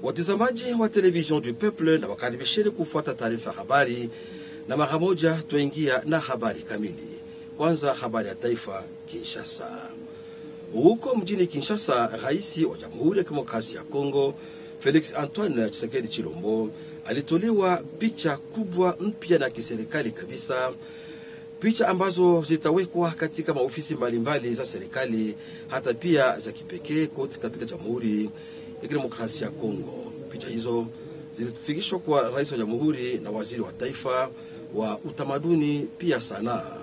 Watazamaji wa Television du Peuple na wakaribisheni kufuata taarifa ya habari, na mara moja tuingia na habari kamili. Kwanza habari ya taifa Kinshasa. Huko mjini Kinshasa, Rais wa Jamhuri ya Kidemokrasia ya Kongo Felix Antoine Tshisekedi Tshilombo alitolewa picha kubwa mpya na kiserikali kabisa, picha ambazo zitawekwa katika maofisi mbalimbali za serikali hata pia za kipekee kote katika Jamhuri ya Kidemokrasia ya Kongo. Picha hizo zilifikishwa kwa Rais wa Jamhuri na Waziri wa Taifa wa Utamaduni pia Sanaa.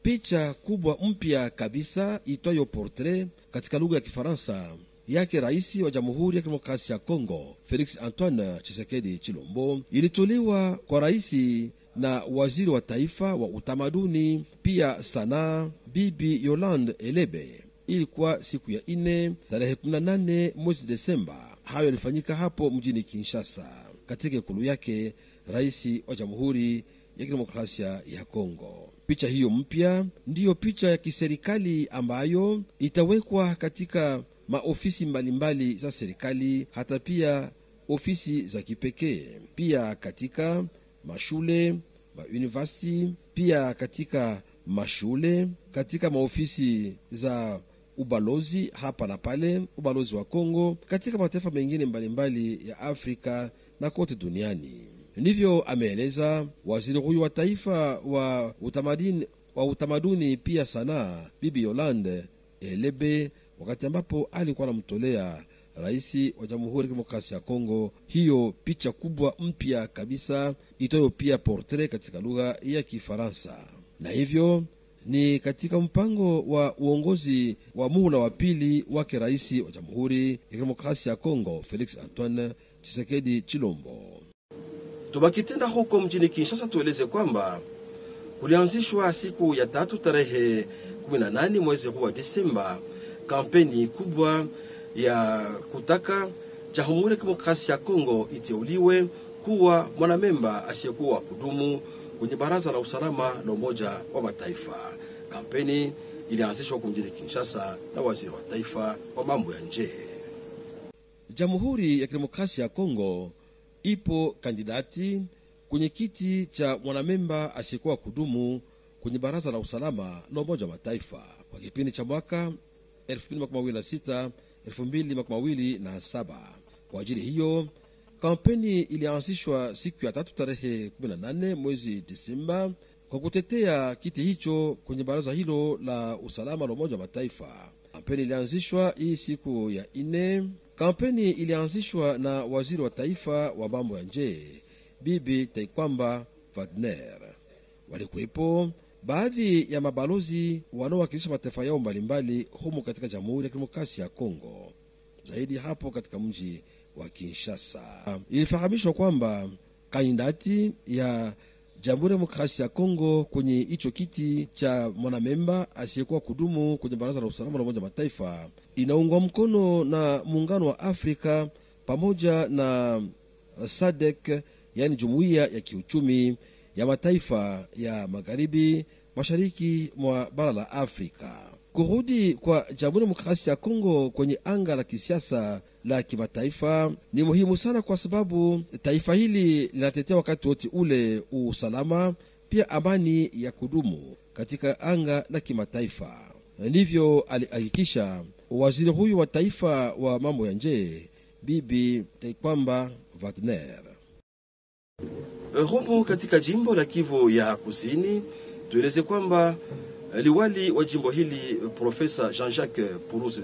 Picha kubwa mpya kabisa itwayo portrait katika lugha ya Kifaransa yake Rais wa Jamhuri ya Kidemokrasia ya Kongo Felix Antoine Tshisekedi Tshilombo ilitolewa kwa Rais na Waziri wa Taifa wa Utamaduni pia Sanaa Bibi Yolande Elebe. Ilikuwa siku ya 4 tarehe 18 mwezi Desemba. Hayo yalifanyika hapo mjini Kinshasa katika ikulu yake Rais wa Jamhuri ya Kidemokrasia ya Kongo. Picha hiyo mpya ndiyo picha ya kiserikali ambayo itawekwa katika maofisi mbalimbali za serikali hata pia ofisi za kipekee, pia katika mashule, university, pia katika mashule, katika maofisi za ubalozi hapa na pale, ubalozi wa Kongo, katika mataifa mengine mbalimbali ya Afrika na kote duniani. Ndivyo ameeleza waziri huyu wa taifa wa utamaduni pia Sanaa Bibi Yolande Elebe, wakati ambapo alikuwa anamtolea Rais wa Jamhuri ya Kidemokrasia ya Kongo hiyo picha kubwa mpya kabisa itoyo pia portrait katika lugha ya Kifaransa. Na hivyo ni katika mpango wa uongozi wa muhula wa pili wake Rais wa Jamhuri ya Kidemokrasia ya Kongo Felix Antoine Tshisekedi Tshilombo. Tubaki tena huko mjini Kinshasa, tueleze kwamba kulianzishwa siku ya 3 tarehe 18 mwezi huu wa Desemba kampeni kubwa ya kutaka Jamhuri ya Kidemokrasia ya Kongo iteuliwe kuwa mwanamemba asiyekuwa kudumu kwenye Baraza la Usalama la Umoja wa Mataifa. Kampeni ilianzishwa huko mjini Kinshasa na Waziri wa Taifa wa mambo ya nje. Jamhuri ya Kidemokrasia ya Kongo ipo kandidati kwenye kiti cha mwanamemba asiyekuwa kudumu kwenye Baraza la Usalama la Umoja wa Mataifa kwa kipindi cha mwaka 2026-2027. Kwa ajili hiyo, kampeni ilianzishwa siku ya 3 tarehe 18 mwezi Desemba kwa kutetea kiti hicho kwenye baraza hilo la usalama la Umoja wa Mataifa. Kampeni ilianzishwa hii siku ya 4. Kampeni ilianzishwa na Waziri wa Taifa wa mambo ya nje Bibi Taikwamba Wagner. Walikuwepo baadhi ya mabalozi wanaowakilisha mataifa yao mbalimbali humu katika Jamhuri ya Kidemokrasia ya Kongo, zaidi hapo katika mji wa Kinshasa. Ilifahamishwa kwamba kandidati ya Jamhuri ya Kidemokrasia ya Kongo kwenye hicho kiti cha mwanamemba asiyekuwa kudumu kwenye Baraza la Usalama la Umoja wa Mataifa inaungwa mkono na Muungano wa Afrika pamoja na SADC, yani Jumuiya ya Kiuchumi ya Mataifa ya Magharibi Mashariki mwa bara la Afrika. Kurudi kwa Jamhuri ya Kidemokrasia ya Kongo kwenye anga la kisiasa la kimataifa ni muhimu sana, kwa sababu taifa hili linatetea wakati wote ule usalama pia amani ya kudumu katika anga la kimataifa. Ndivyo alihakikisha waziri huyu wa taifa wa mambo ya nje Bibi Taikwamba Wagner. Humu katika jimbo la Kivu ya Kusini, tueleze kwamba liwali wa jimbo hili Profesa Jean-Jacques Purusi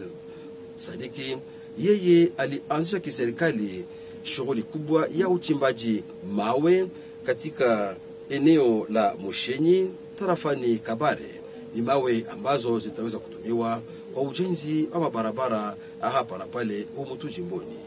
Sadiki, yeye alianzisha kiserikali shughuli kubwa ya uchimbaji mawe katika eneo la Mushenyi tarafani Kabare. Ni mawe ambazo zitaweza kutumiwa kwa ujenzi wa mabarabara hapa na pale humu tu jimboni.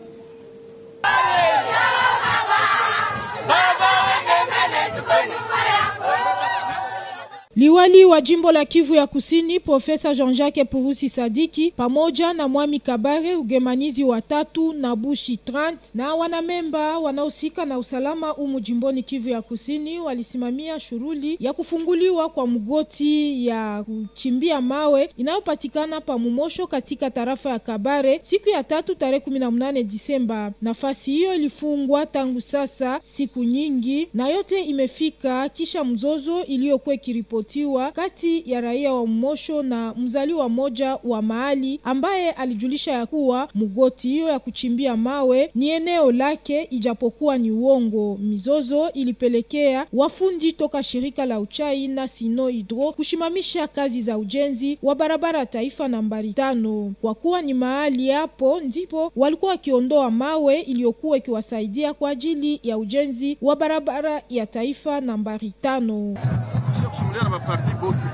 Liwali wa jimbo la Kivu ya Kusini, Profesa Jean-Jacques Purusi Sadiki, pamoja na Mwami Kabare, ugemanizi wa tatu na Bushi Trant, na wanamemba wanaosika na usalama umu jimboni Kivu ya Kusini, walisimamia shughuli ya kufunguliwa kwa mgoti ya kuchimbia mawe inayopatikana pa Mumosho katika tarafa ya Kabare siku ya tatu tarehe 18 Disemba. Nafasi hiyo ilifungwa tangu sasa siku nyingi, na yote imefika kisha mzozo iliyokuwa ikiripotiwa kati ya raia wa Mumosho na mzaliwa moja wa mahali ambaye alijulisha ya kuwa mgoti hiyo ya kuchimbia mawe ni eneo lake, ijapokuwa ni uongo. Mizozo ilipelekea wafundi toka shirika la uchai na Sino Hydro kushimamisha kazi za ujenzi wa barabara taifa nambari 5. Kwa kuwa ni mahali hapo ndipo walikuwa wakiondoa mawe iliyokuwa ikiwasaidia kwa ajili ya ujenzi wa barabara ya taifa nambari 5. Parti bote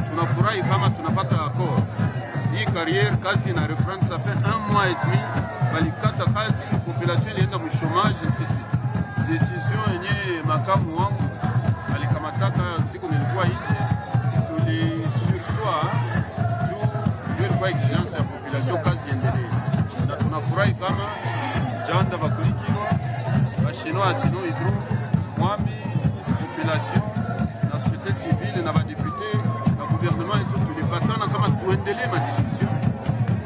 tunafurahi kama tunapata accord hii carrière, kazi na reprendre. Ça fait 1 mois et demi balikata kazi, population ilienda mu chômage et ainsi de suite. Decision yenye makamu wangu alikamataka siku nilikuwa nje, tulisursua juu ilikuwa exigence ya population, kazi endelee, na tunafurahi kama janda bakulikiwa bashino asino Hydro mwami population civile na badepute na gouvernement yetu tulipatana kama tuendelee ma discussion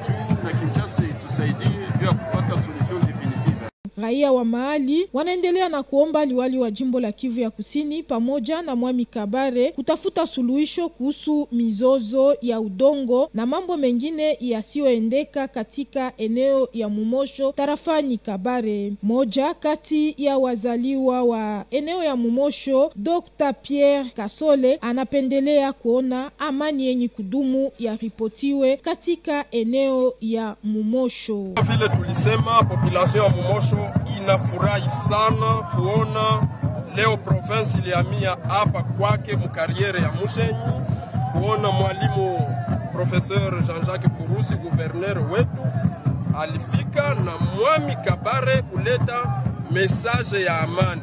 juu na Kinshasa itusaidie juu ya kupata solution definitive. Raia wa mahali wanaendelea na kuomba liwali wa jimbo la Kivu ya Kusini pamoja na Mwami Kabare kutafuta suluhisho kuhusu mizozo ya udongo na mambo mengine yasiyoendeka katika eneo ya Mumosho tarafani Kabare. Moja kati ya wazaliwa wa eneo ya Mumosho, Dr. Pierre Kasole, anapendelea kuona amani yenye kudumu ya ripotiwe katika eneo ya Mumosho. Vile tulisema, population ya Mumosho inafurahi sana kuona leo province ilihamia hapa kwake mukariere ya Mushenyi, kuona mwalimu Professeur Jean-Jacques Purusi gouverneur wetu alifika na Mwami Kabare kuleta message ya amani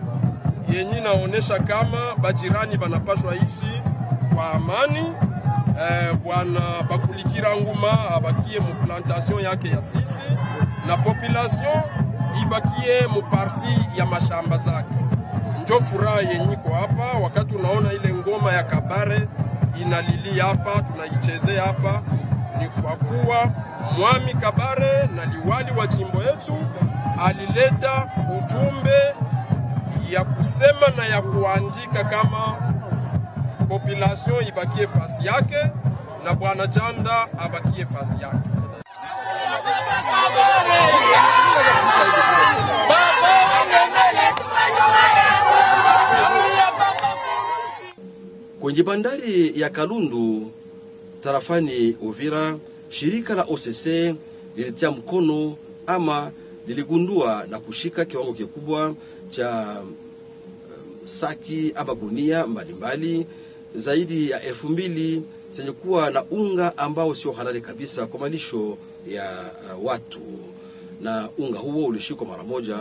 yenye naonesha kama bajirani banapashwa ishi kwa amani. Bwana Bakulikira Nguma abakie mu plantation yake ya sisi na population ibakie mu parti ya mashamba zake. Njo furaha yenye kwa hapa wakati unaona ile ngoma ya Kabare inalili hapa, tunaichezea hapa, ni kwa kuwa Mwami Kabare na liwali wa jimbo yetu alileta ujumbe ya kusema na ya kuandika kama population ibakie fasi yake na bwana Janda abakie fasi yake. Kwenye bandari ya Kalundu tarafani Uvira, shirika la OCC lilitia mkono ama liligundua na kushika kiwango kikubwa cha saki ama gunia mbalimbali zaidi ya 2000 zenye kuwa na unga ambao sio halali kabisa kwa malisho ya watu, na unga huo ulishikwa mara moja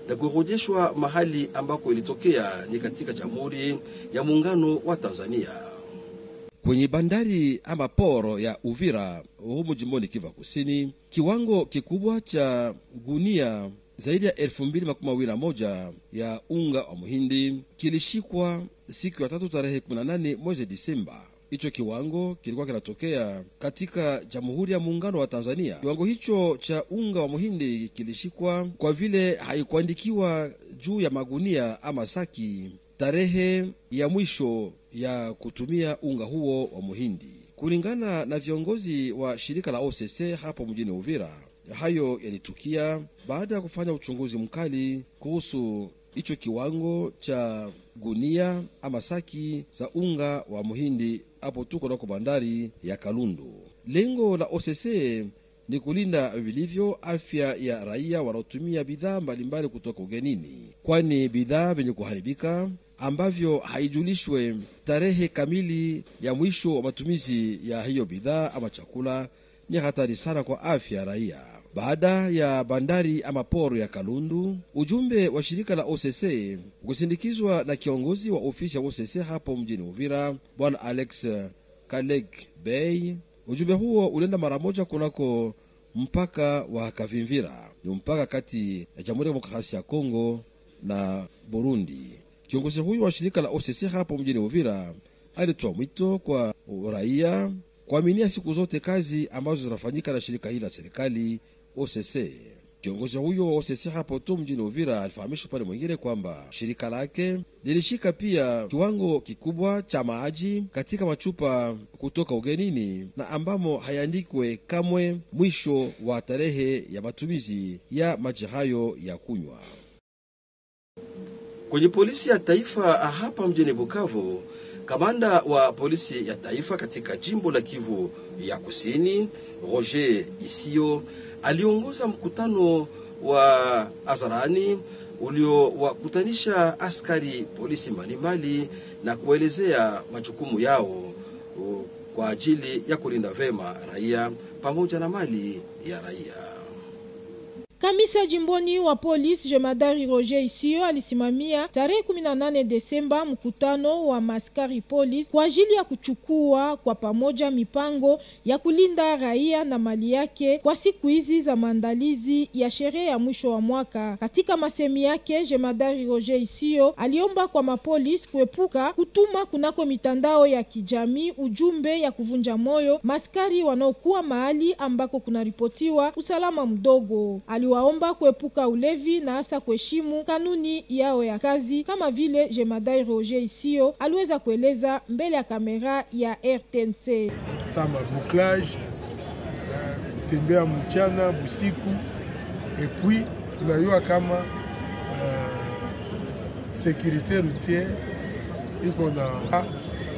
na kurejeshwa mahali ambako ilitokea, ni katika Jamhuri ya Muungano wa Tanzania. Kwenye bandari ama poro ya Uvira humu jimboni Kivu Kusini, kiwango kikubwa cha gunia zaidi ya 2021 ya unga wa muhindi kilishikwa siku ya tatu tarehe 18 mwezi Disemba. Hicho kiwango kilikuwa kinatokea katika Jamhuri ya Muungano wa Tanzania. Kiwango hicho cha unga wa muhindi kilishikwa kwa vile haikuandikiwa juu ya magunia ama saki tarehe ya mwisho ya kutumia unga huo wa muhindi. Kulingana na viongozi wa shirika la OCC hapo mjini Uvira, hayo yalitukia baada ya kufanya uchunguzi mkali kuhusu hicho kiwango cha gunia ama saki za unga wa muhindi hapo tuko na bandari ya Kalundu. Lengo la OCC ni kulinda vilivyo afya ya raia wanaotumia bidhaa mbalimbali kutoka ugenini, kwani bidhaa vyenye kuharibika ambavyo haijulishwe tarehe kamili ya mwisho wa matumizi ya hiyo bidhaa ama chakula ni hatari sana kwa afya ya raia. Baada ya bandari ama poro ya Kalundu, ujumbe wa shirika la OCC ukisindikizwa na kiongozi wa ofisi ya OCC hapo mjini Uvira, Bwana Alex Kaleg Bey. Ujumbe huo ulienda mara moja kunako mpaka wa Kavimvira, ni mpaka kati ya Jamhuri ya Demokrasia ya Kongo na Burundi. Kiongozi huyo wa shirika la OCC hapo mjini Uvira alitoa mwito kwa raia kuaminia siku zote kazi ambazo zinafanyika na shirika hili la serikali OCC. Kiongozi huyo wa OCC hapo tu mjini Uvira alifahamisha pale mwingine kwamba shirika lake lilishika pia kiwango kikubwa cha maji katika machupa kutoka ugenini na ambamo hayandikwe kamwe mwisho wa tarehe ya matumizi ya maji hayo ya kunywa. Kwenye polisi ya taifa hapa mjini Bukavu, kamanda wa polisi ya taifa katika jimbo la Kivu ya Kusini, Roger Isio, aliongoza mkutano wa hadharani uliowakutanisha askari polisi mbalimbali na kuelezea majukumu yao kwa ajili ya kulinda vema raia pamoja na mali ya raia. Kamisa jimboni wa polisi jemadari Roger Isio alisimamia tarehe 18 Desemba mkutano wa maskari polisi kwa ajili ya kuchukua kwa pamoja mipango ya kulinda raia na mali yake kwa siku hizi za maandalizi ya sherehe ya mwisho wa mwaka. Katika masemi yake, jemadari Roger Isio aliomba kwa mapolisi kuepuka kutuma kunako mitandao ya kijamii ujumbe ya kuvunja moyo maskari wanaokuwa mahali ambako kunaripotiwa usalama mdogo. Waomba kuepuka ulevi na hasa kuheshimu kanuni yao ya kazi, kama vile jemadari Roger Isio aliweza kueleza mbele ya kamera ya RTNC. Sama bouclage, tembea mchana, busiku, et puis unajua kama sécurité routière iko na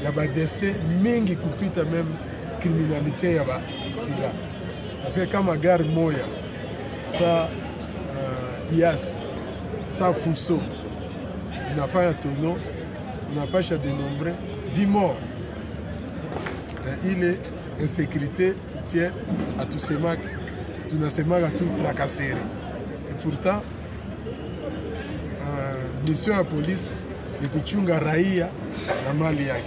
ya badese mingi kupita même criminalité ya basila. Parce que kama gare moya sa IAS, sa Fuso, inafanya tono, unapasha dénombrer 10 morts. Ile insécurité tient à tout semac, tunasemaka tu tracasserie. Et pourtant, mission ya police ni kuchunga raia na mali yake.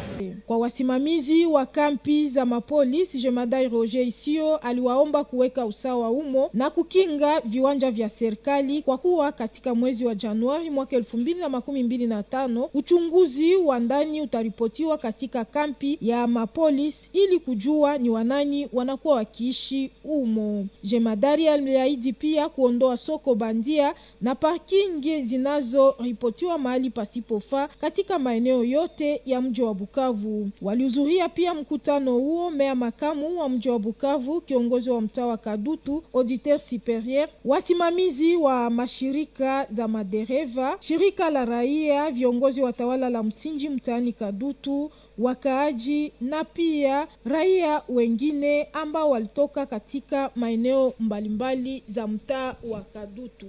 Kwa wasimamizi wa kampi za mapolisi, jemadari Roger Isio aliwaomba kuweka usawa umo na kukinga viwanja vya serikali, kwa kuwa katika mwezi wa Januari mwaka 2025 uchunguzi wa ndani utaripotiwa katika kampi ya mapolisi ili kujua ni wanani wanakuwa wakiishi umo. Jemadari aliahidi pia kuondoa soko bandia na parking zinazoripotiwa mahali pasipofaa katika maeneo yote ya mji wa Bukavu. Walihudhuria pia mkutano huo meya makamu wa mji wa Bukavu, kiongozi wa mtaa wa Kadutu, auditeur supérieur, wasimamizi wa mashirika za madereva, shirika la raia, viongozi wa tawala la msingi mtaani Kadutu, wakaaji na pia raia wengine ambao walitoka katika maeneo mbalimbali za mtaa wa Kadutu.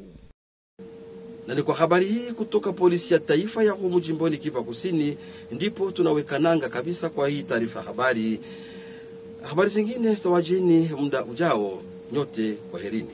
Na ni kwa habari hii kutoka polisi ya taifa ya humu jimboni Kivu Kusini ndipo tunaweka nanga kabisa kwa hii taarifa habari. Habari zingine zitawajeni muda ujao. Nyote kwaherini.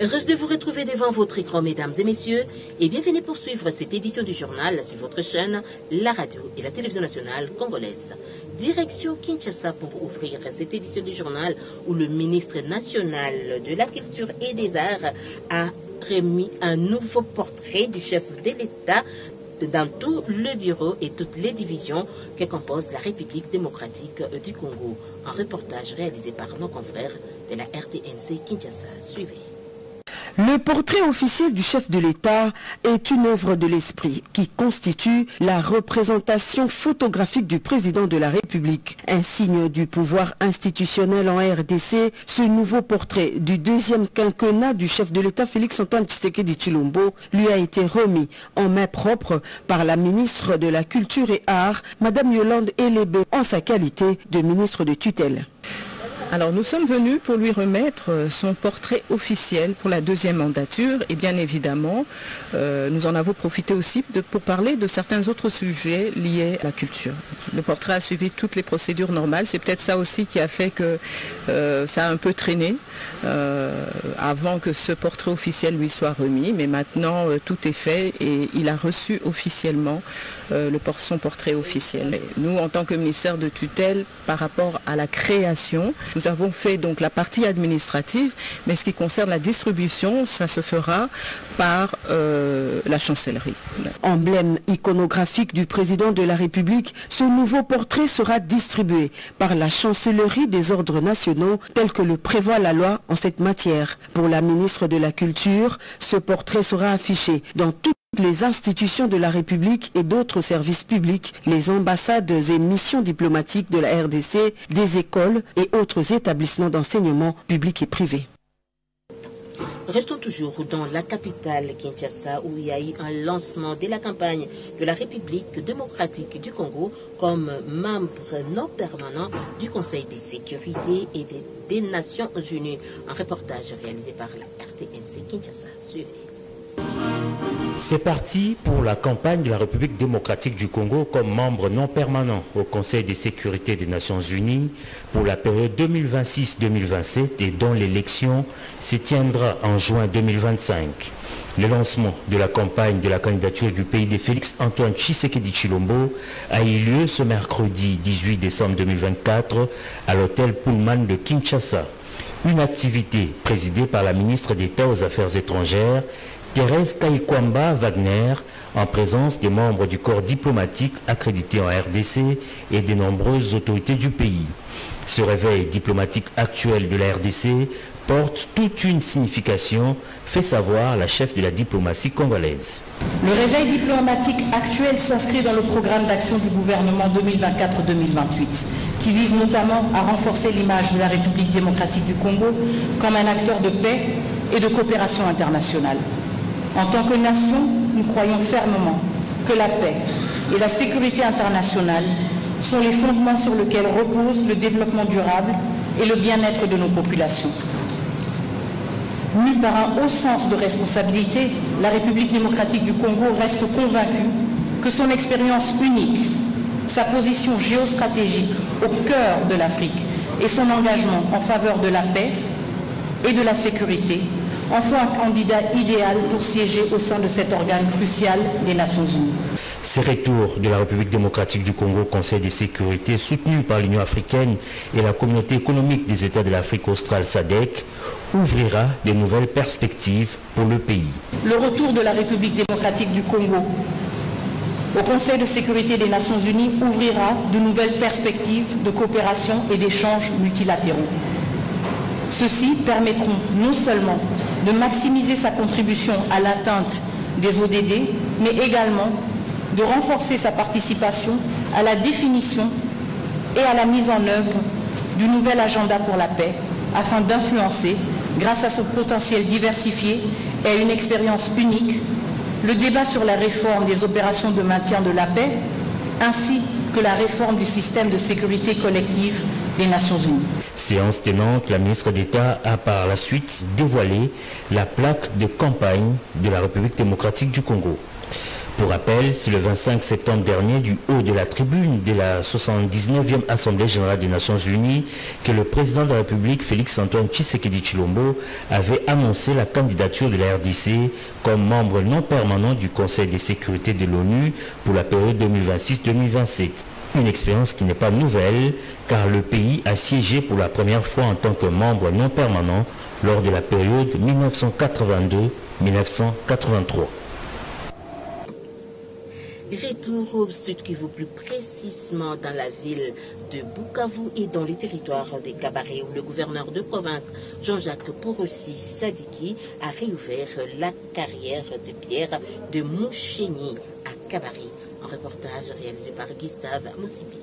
Heureuse de vous retrouver devant votre écran, mesdames et messieurs, et bienvenue pour suivre cette édition du journal sur votre chaîne, la radio et la télévision nationale congolaise. Direction Kinshasa pour ouvrir cette édition du journal où le ministre national de la Culture et des Arts a remis un nouveau portrait du chef de l'État dans tout le bureau et toutes les divisions que compose la République démocratique du Congo. Un reportage réalisé par nos confrères de la RTNC Kinshasa. Suivez. Le portrait officiel du chef de l'État est une œuvre de l'esprit qui constitue la représentation photographique du président de la République. Un signe du pouvoir institutionnel en RDC, ce nouveau portrait du deuxième quinquennat du chef de l'État Félix-Antoine Tshisekedi Tshilombo lui a été remis en main propre par la ministre de la Culture et Arts, Madame Yolande Elebe, en sa qualité de ministre de tutelle. Alors nous sommes venus pour lui remettre son portrait officiel pour la deuxième mandature et bien évidemment nous en avons profité aussi pour parler de certains autres sujets liés à la culture. Le portrait a suivi toutes les procédures normales, c'est peut-être ça aussi qui a fait que ça a un peu traîné avant que ce portrait officiel lui soit remis, mais maintenant tout est fait et il a reçu officiellement son portrait officiel. Et nous, en tant que ministère de tutelle, par rapport à la création, nous avons fait donc la partie administrative, mais ce qui concerne la distribution, ça se fera par la chancellerie. Emblème iconographique du président de la République, ce nouveau portrait sera distribué par la chancellerie des ordres nationaux tel que le prévoit la loi en cette matière. Pour la ministre de la Culture, ce portrait sera affiché dans toutes les institutions de la République et d'autres services publics, les ambassades et missions diplomatiques de la RDC, des écoles et autres établissements d'enseignement public et privé. Restons toujours dans la capitale Kinshasa où il y a eu un lancement de la campagne de la République démocratique du Congo comme membre non permanent du Conseil de sécurité et des Nations Unies. Un reportage réalisé par la RTNC Kinshasa. Suivez. C'est parti pour la campagne de la République démocratique du Congo comme membre non permanent au Conseil de sécurité des Nations Unies pour la période 2026-2027 et dont l'élection se tiendra en juin 2025. Le lancement de la campagne de la candidature du pays de Félix-Antoine Tshisekedi Tshilombo a eu lieu ce mercredi 18 décembre 2024 à l'hôtel Pullman de Kinshasa. Une activité présidée par la ministre d'État aux Affaires étrangères, Thérèse Kaikwamba Wagner, en présence des membres du corps diplomatique accrédité en RDC et des nombreuses autorités du pays. Ce réveil diplomatique actuel de la RDC porte toute une signification, fait savoir la chef de la diplomatie congolaise. Le réveil diplomatique actuel s'inscrit dans le programme d'action du gouvernement 2024-2028, qui vise notamment à renforcer l'image de la République démocratique du Congo comme un acteur de paix et de coopération internationale. En tant que nation, nous croyons fermement que la paix et la sécurité internationale sont les fondements sur lesquels repose le développement durable et le bien-être de nos populations. Mue par un haut sens de responsabilité, la République démocratique du Congo reste convaincue que son expérience unique, sa position géostratégique au cœur de l'Afrique et son engagement en faveur de la paix et de la sécurité en font un candidat idéal pour siéger au sein de cet organe crucial des Nations Unies. Ce retour de la République démocratique du Congo au Conseil de sécurité, soutenu par l'Union africaine et la communauté économique des États de l'Afrique australe SADC, ouvrira de nouvelles perspectives pour le pays. Le retour de la République démocratique du Congo au Conseil de sécurité des Nations Unies ouvrira de nouvelles perspectives de coopération et d'échanges multilatéraux. Ceux-ci permettront non seulement de maximiser sa contribution à l'atteinte des ODD, mais également de renforcer sa participation à la définition et à la mise en œuvre du nouvel agenda pour la paix, afin d'influencer, grâce à ce potentiel diversifié et à une expérience unique, le débat sur la réforme des opérations de maintien de la paix, ainsi que la réforme du système de sécurité collective des Nations Unies. Séance tenante, la ministre d'État a par la suite dévoilé la plaque de campagne de la République démocratique du Congo. Pour rappel, c'est le 25 septembre dernier, du haut de la tribune de la 79e Assemblée générale des Nations unies, que le président de la République, Félix-Antoine Tshisekedi Tshilombo, avait annoncé la candidature de la RDC comme membre non permanent du Conseil de sécurité de l'ONU pour la période 2026-2027. Une expérience qui n'est pas nouvelle, car le pays a siégé pour la première fois en tant que membre non permanent lors de la période 1982-1983. Retour au Sud Kivu, plus précisément dans la ville de Bukavu et dans le territoire des Kabaré, où le gouverneur de province Jean-Jacques Porossi Sadiki a réouvert la carrière de pierre de Moucheni à Kabaré. Un reportage réalisé par Gustave Moussibi.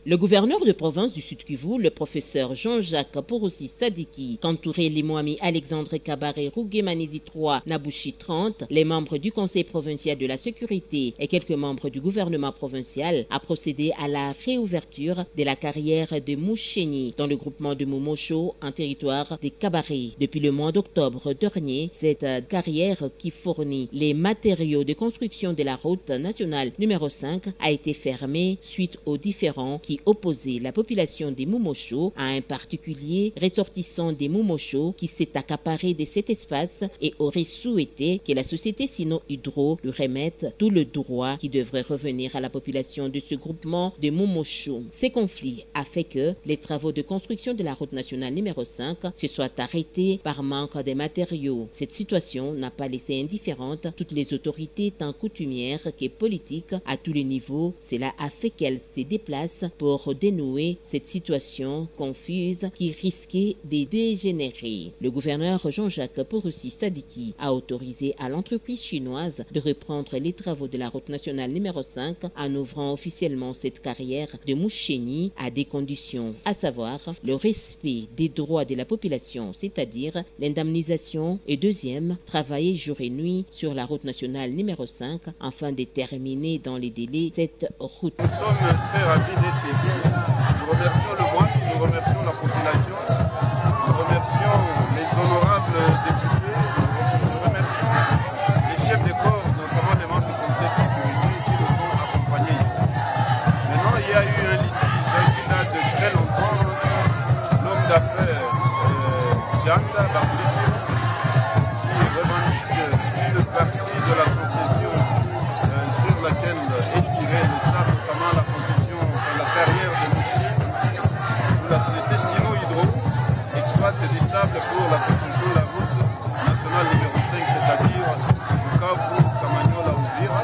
Le gouverneur de province du Sud-Kivu, le professeur Jean-Jacques Porossi Sadiki, qu'entouraient les Moami Alexandre Kabaré, Rougemanizi 3, Nabouchi 30, les membres du Conseil provincial de la sécurité et quelques membres du gouvernement provincial, a procédé à la réouverture de la carrière de Moucheni dans le groupement de Momosho en territoire des Kabaré. Depuis le mois d'octobre dernier, cette carrière qui fournit les matériaux de construction de la route nationale numéro 5 a été fermée suite aux différends qui opposait la population des Momosho à un particulier ressortissant des Momosho qui s'est accaparé de cet espace et aurait souhaité que la société Sino Hydro lui remette tout le droit qui devrait revenir à la population de ce groupement de Momosho. Ces conflits a fait que les travaux de construction de la route nationale numéro 5 se soient arrêtés par manque de matériaux. Cette situation n'a pas laissé indifférente toutes les autorités tant coutumières que politiques à tous les niveaux. Cela a fait qu'elles se déplacent pour dénouer cette situation confuse qui risquait de dégénérer. Le gouverneur Jean-Jacques Porossi Sadiki a autorisé à l'entreprise chinoise de reprendre les travaux de la route nationale numéro 5 en ouvrant officiellement cette carrière de Moucheni à des conditions, à savoir le respect des droits de la population, c'est-à-dire l'indemnisation, et deuxième, travailler jour et nuit sur la route nationale numéro 5 afin de terminer dans les délais cette route. Nous sommes très ravis d'être ici. Nous remercions le moine, nous remercions la population, nous remercions les honorables députés, nous remercions les chefs de corps, notamment les membres du Conseil de sécurité qui nous ont accompagnés ici. Maintenant, il y a eu un litige qui date de très longtemps. L'homme d'affaires Janda Barthélémy qui revendique une partie de la concession sur laquelle est tiré le sable, notamment la concession de la carrière de Mouchi, où la société Sino Hydro exploite des sables pour la construction de la route nationale numéro 5, c'est-à-dire Bukavu, Kamanyola, Uvira.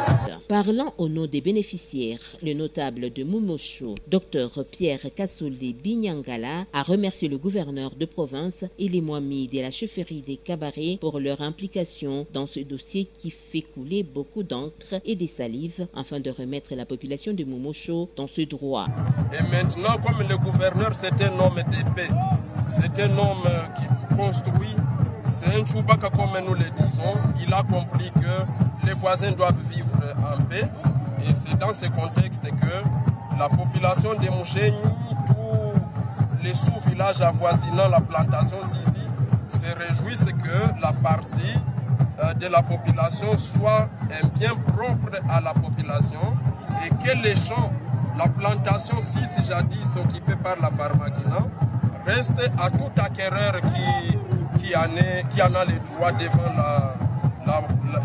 Parlant au nom des bénéficiaires, le notable de Momosho, Dr Pierre Kassoulé Binyangala, a remercié le gouverneur de province et les Moamis de la chefferie des Kabaré pour leur implication dans ce dossier qui fait couler beaucoup d'encre et des salives afin de remettre la population de Momosho dans ce droit. Et maintenant, comme le gouverneur, c'est un homme d'épée, c'est un homme qui construit, c'est un Chewbacca comme nous le disons, il a compris que les voisins doivent vivre en paix. Et c'est dans ce contexte que la population de Moucheni, tous les sous-villages avoisinant la plantation Sisi, se réjouissent que la partie de la population soit un bien propre à la population et que les champs, la plantation Sisi jadis occupée par la Pharmakina, reste à tout acquéreur qui en a les droits devant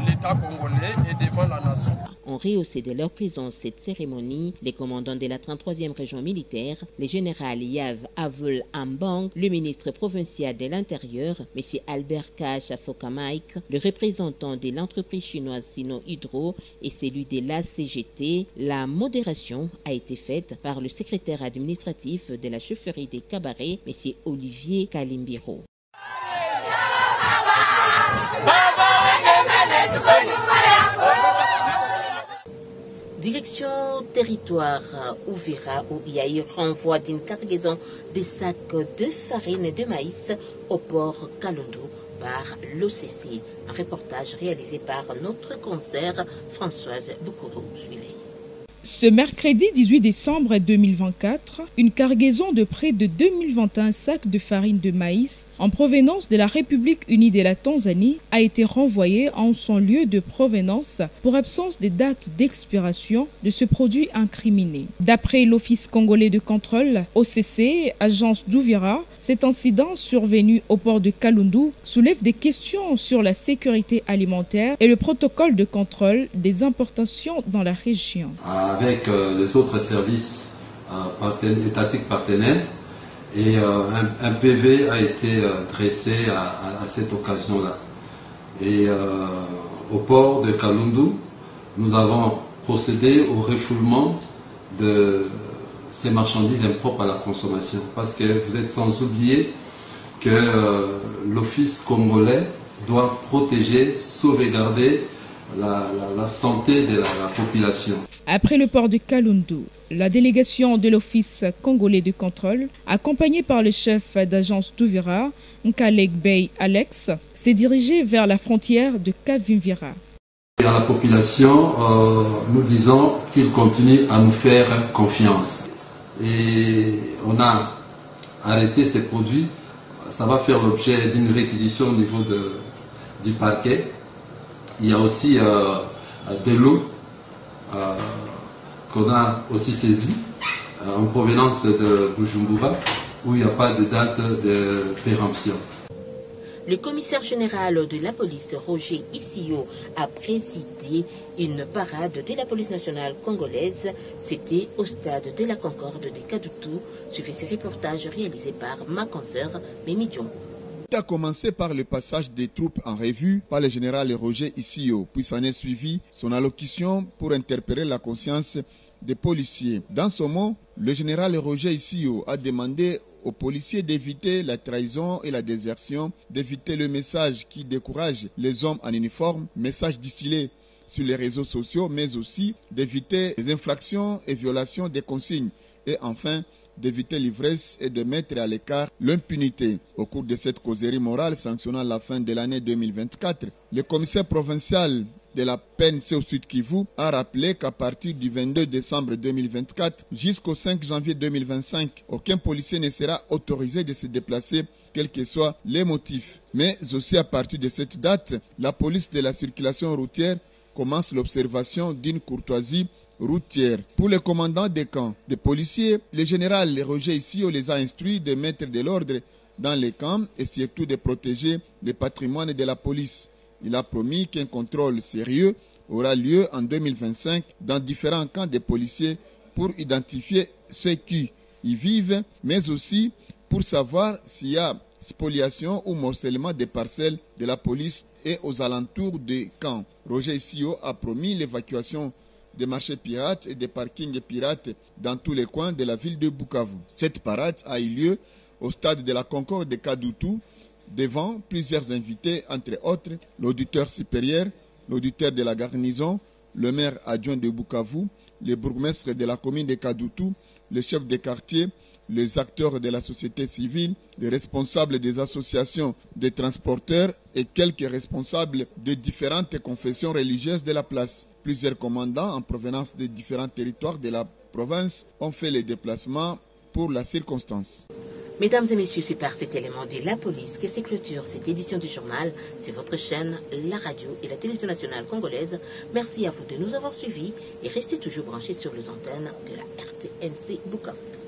l'État congolais et devant la nation. Ont rehaussé de leur présence cette cérémonie les commandants de la 33e région militaire, les généraux Yav Avul Ambang, le ministre provincial de l'Intérieur, M. Albert Kash Afokamaik, le représentant de l'entreprise chinoise Sino Hydro et celui de la CGT. La modération a été faite par le secrétaire administratif de la chefferie des Kabaré, M. Olivier Kalimbiro. Direction territoire Uvira, où il y a eu renvoi d'une cargaison de sacs de farine et de maïs au port Kalondo par l'OCC. Un reportage réalisé par notre consoeur Françoise Boukourou. Suivez. Ce mercredi 18 décembre 2024, une cargaison de près de 2021 sacs de farine de maïs en provenance de la République unie de la Tanzanie a été renvoyée en son lieu de provenance pour absence de date d'expiration de ce produit incriminé. D'après l'Office congolais de contrôle, OCC, agence d'Uvira, cet incident survenu au port de Kalundu soulève des questions sur la sécurité alimentaire et le protocole de contrôle des importations dans la région. Avec les autres services étatiques partenaires, et un PV a été dressé à cette occasion-là. Et au port de Kalundu, nous avons procédé au refoulement de ces marchandises impropres à la consommation. Parce que vous êtes sans oublier que l'Office congolais doit protéger, sauvegarder la santé de la population. Après le port de Kalundu, la délégation de l'Office congolais de contrôle, accompagnée par le chef d'agence d'Uvira, Nkalek Bey Alex, s'est dirigée vers la frontière de Kavimvira. Et à la population, nous disons qu'ils continuent à nous faire confiance. Et on a arrêté ces produits. Ça va faire l'objet d'une réquisition au niveau du parquet. Il y a aussi de l'eau qu'on a aussi saisi en provenance de Bujumbura, où il n'y a pas de date de péremption. Le commissaire général de la police, Roger Issio, a présidé une parade de la police nationale congolaise. C'était au stade de la Concorde de Kadutu. Suivez ces reportages réalisés par ma consoeur Mimi Dion. A commencé par le passage des troupes en revue par le général Roger Issio, puis s'en est suivi son allocution pour interpeller la conscience des policiers. Dans ce mot, le général Roger Issio a demandé aux policiers d'éviter la trahison et la désertion, d'éviter le message qui décourage les hommes en uniforme, message distillé sur les réseaux sociaux, mais aussi d'éviter les infractions et violations des consignes. Et enfin, d'éviter l'ivresse et de mettre à l'écart l'impunité. Au cours de cette causerie morale sanctionnant la fin de l'année 2024, le commissaire provincial de la PNC au Sud Kivu a rappelé qu'à partir du 22 décembre 2024 jusqu'au 5 janvier 2025, aucun policier ne sera autorisé de se déplacer, quels que soient les motifs. Mais aussi à partir de cette date, la police de la circulation routière commence l'observation d'une courtoisie routière. Pour les commandants des camps de policiers, le général Roger Issio les a instruits de mettre de l'ordre dans les camps et surtout de protéger le patrimoine de la police. Il a promis qu'un contrôle sérieux aura lieu en 2025 dans différents camps de policiers pour identifier ceux qui y vivent, mais aussi pour savoir s'il y a spoliation ou morcellement des parcelles de la police et aux alentours des camps. Roger Issio a promis l'évacuation des marchés pirates et des parkings pirates dans tous les coins de la ville de Bukavu. Cette parade a eu lieu au stade de la Concorde de Kadutu, devant plusieurs invités, entre autres l'auditeur supérieur, l'auditeur de la garnison, le maire adjoint de Bukavu, le bourgmestre de la commune de Kadutu, le chef de quartier, les acteurs de la société civile, les responsables des associations de transporteurs et quelques responsables de différentes confessions religieuses de la place. Plusieurs commandants en provenance des différents territoires de la province ont fait les déplacements pour la circonstance. Mesdames et messieurs, c'est par cet élément de la police que se clôture cette édition du journal sur votre chaîne, la radio et la télévision nationale congolaise. Merci à vous de nous avoir suivis et restez toujours branchés sur les antennes de la RTNC Bukavu.